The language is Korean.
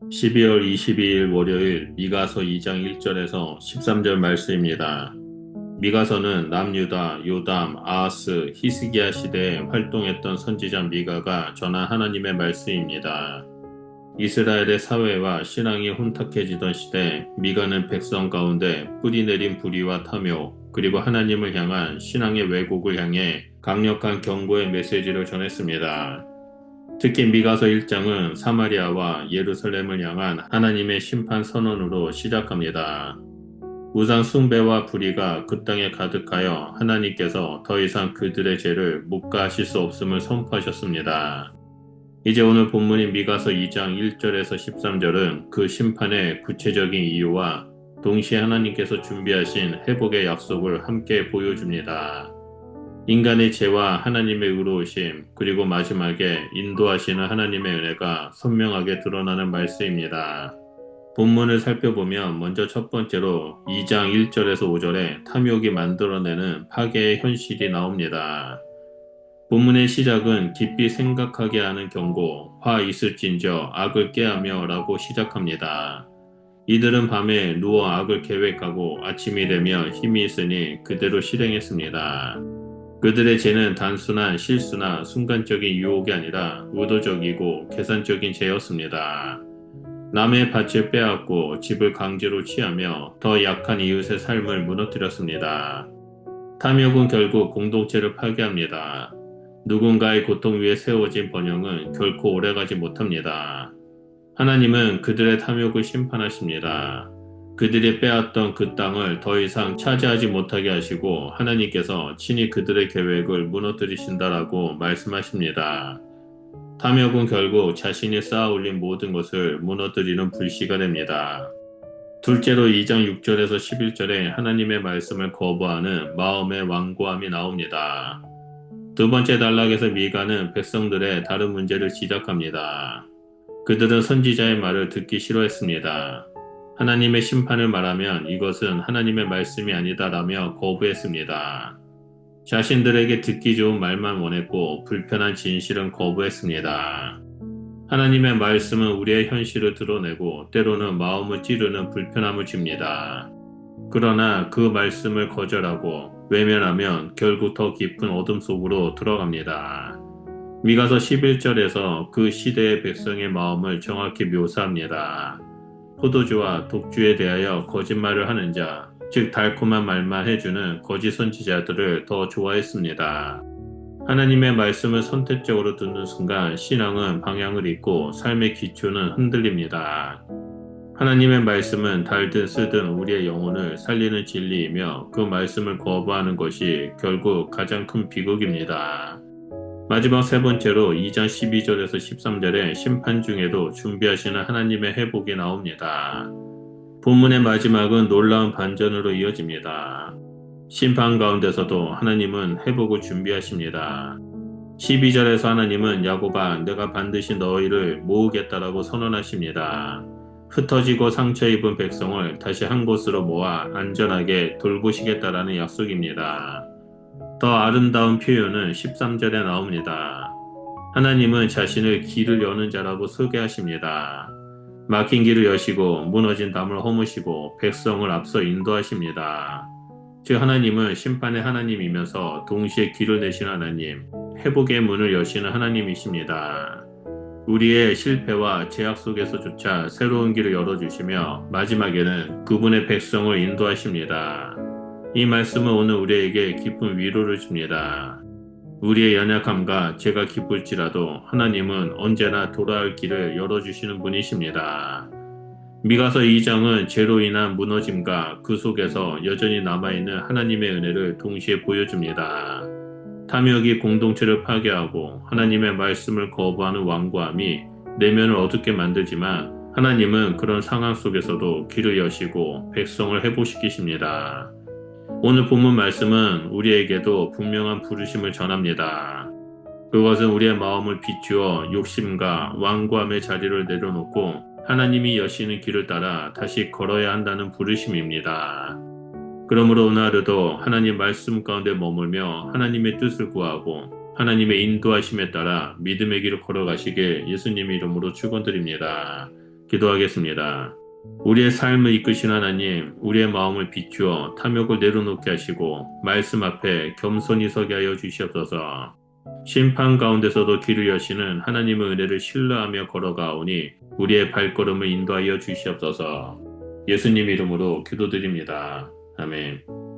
12월 22일 월요일 미가서 2장 1절에서 13절 말씀입니다. 미가서는 남유다, 요담, 아하스, 히스기야 시대에 활동했던 선지자 미가가 전한 하나님의 말씀입니다. 이스라엘의 사회와 신앙이 혼탁해지던 시대, 미가는 백성 가운데 뿌리 내린 불의와 탐욕, 그리고 하나님을 향한 신앙의 왜곡을 향해 강력한 경고의 메시지를 전했습니다. 특히 미가서 1장은 사마리아와 예루살렘을 향한 하나님의 심판 선언으로 시작합니다. 우상 숭배와 불의가 그 땅에 가득하여 하나님께서 더 이상 그들의 죄를 묵과하실 수 없음을 선포하셨습니다. 이제 오늘 본문인 미가서 2장 1절에서 13절은 그 심판의 구체적인 이유와 동시에 하나님께서 준비하신 회복의 약속을 함께 보여줍니다. 인간의 죄와 하나님의 의로우심, 그리고 마지막에 인도하시는 하나님의 은혜가 선명하게 드러나는 말씀입니다. 본문을 살펴보면 먼저 첫 번째로 2장 1절에서 5절에 탐욕이 만들어내는 파괴의 현실이 나옵니다. 본문의 시작은 깊이 생각하게 하는 경고, 화 있을진저 악을 깨하며 라고 시작합니다. 이들은 밤에 누워 악을 계획하고 아침이 되면 힘이 있으니 그대로 실행했습니다. 그들의 죄는 단순한 실수나 순간적인 유혹이 아니라 의도적이고 계산적인 죄였습니다. 남의 밭을 빼앗고 집을 강제로 취하며 더 약한 이웃의 삶을 무너뜨렸습니다. 탐욕은 결국 공동체를 파괴합니다. 누군가의 고통 위에 세워진 번영은 결코 오래가지 못합니다. 하나님은 그들의 탐욕을 심판하십니다. 그들이 빼앗던 그 땅을 더 이상 차지하지 못하게 하시고 하나님께서 친히 그들의 계획을 무너뜨리신다라고 말씀하십니다. 탐욕은 결국 자신이 쌓아올린 모든 것을 무너뜨리는 불씨가 됩니다. 둘째로 2장 6절에서 11절에 하나님의 말씀을 거부하는 마음의 완고함이 나옵니다. 두 번째 단락에서 미가는 백성들의 다른 문제를 지적합니다. 그들은 선지자의 말을 듣기 싫어했습니다. 하나님의 심판을 말하면 이것은 하나님의 말씀이 아니다라며 거부했습니다. 자신들에게 듣기 좋은 말만 원했고 불편한 진실은 거부했습니다. 하나님의 말씀은 우리의 현실을 드러내고 때로는 마음을 찌르는 불편함을 줍니다. 그러나 그 말씀을 거절하고 외면하면 결국 더 깊은 어둠 속으로 들어갑니다. 미가서 11절에서 그 시대의 백성의 마음을 정확히 묘사합니다. 포도주와 독주에 대하여 거짓말을 하는 자, 즉 달콤한 말만 해주는 거짓 선지자들을 더 좋아했습니다. 하나님의 말씀을 선택적으로 듣는 순간 신앙은 방향을 잃고 삶의 기초는 흔들립니다. 하나님의 말씀은 달든 쓰든 우리의 영혼을 살리는 진리이며 그 말씀을 거부하는 것이 결국 가장 큰 비극입니다. 마지막 세 번째로 2장 12절에서 13절에 심판 중에도 준비하시는 하나님의 회복이 나옵니다. 본문의 마지막은 놀라운 반전으로 이어집니다. 심판 가운데서도 하나님은 회복을 준비하십니다. 12절에서 하나님은 야곱아 내가 반드시 너희를 모으겠다라고 선언하십니다. 흩어지고 상처 입은 백성을 다시 한 곳으로 모아 안전하게 돌보시겠다라는 약속입니다. 더 아름다운 표현은 13절에 나옵니다. 하나님은 자신을 길을 여는 자라고 소개하십니다. 막힌 길을 여시고 무너진 담을 허무시고 백성을 앞서 인도하십니다. 즉 하나님은 심판의 하나님이면서 동시에 길을 내시는 하나님, 회복의 문을 여시는 하나님이십니다. 우리의 실패와 제약 속에서조차 새로운 길을 열어주시며 마지막에는 그분의 백성을 인도하십니다. 이 말씀은 오늘 우리에게 깊은 위로를 줍니다. 우리의 연약함과 죄가 기쁠지라도 하나님은 언제나 돌아올 길을 열어주시는 분이십니다. 미가서 2장은 죄로 인한 무너짐과 그 속에서 여전히 남아있는 하나님의 은혜를 동시에 보여줍니다. 탐욕이 공동체를 파괴하고 하나님의 말씀을 거부하는 완고함이 내면을 어둡게 만들지만 하나님은 그런 상황 속에서도 길을 여시고 백성을 회복시키십니다. 오늘 본문 말씀은 우리에게도 분명한 부르심을 전합니다. 그것은 우리의 마음을 비추어 욕심과 완고함의 자리를 내려놓고 하나님이 여시는 길을 따라 다시 걸어야 한다는 부르심입니다. 그러므로 오늘 하루도 하나님 말씀 가운데 머물며 하나님의 뜻을 구하고 하나님의 인도하심에 따라 믿음의 길을 걸어가시길 예수님 이름으로 축원드립니다. 기도하겠습니다. 우리의 삶을 이끄신 하나님, 우리의 마음을 비추어 탐욕을 내려놓게 하시고 말씀 앞에 겸손히 서게 하여 주시옵소서. 심판 가운데서도 길을 여시는 하나님의 은혜를 신뢰하며 걸어가오니 우리의 발걸음을 인도하여 주시옵소서. 예수님 이름으로 기도드립니다. 아멘.